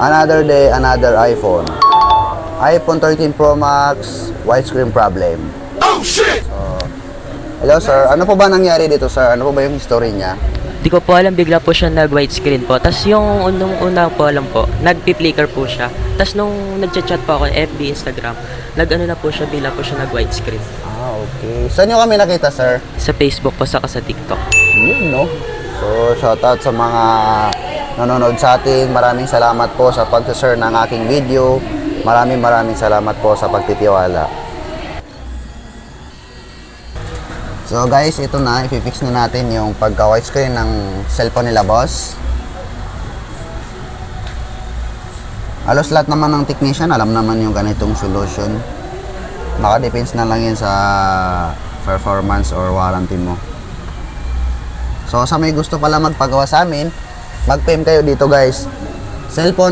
Another day, another iPhone. iPhone 13 Pro Max, widescreen problem. Oh shit! Hello sir, ano po ba nangyari dito sir? Ano po ba yung history niya? Di ko po alam, bigla po siya nag-widescreen po. Tapos yung una po alam po, nag-flicker po siya. Tapos nung nag-chat po ako, FB, Instagram, nag-ano na po siya, bigla po siya nag-widescreen. Ah, okay. Saan nyo kami nakita sir? Sa Facebook po, saka sa TikTok. Yun, no? So, shoutout sa mga nanonood sa atin. Maraming salamat po sa pag-share ng aking video. Maraming salamat po sa pagtitiwala. So guys, ito na, i-fix na natin yung pagka-widescreen ng cellphone nila boss. Halos lahat naman ng technician, alam naman yung ganitong solution. Naka-depends na lang yun sa performance or warranty mo. So sa may gusto pala magpagawa sa amin, mag-PM kayo dito guys. Cellphone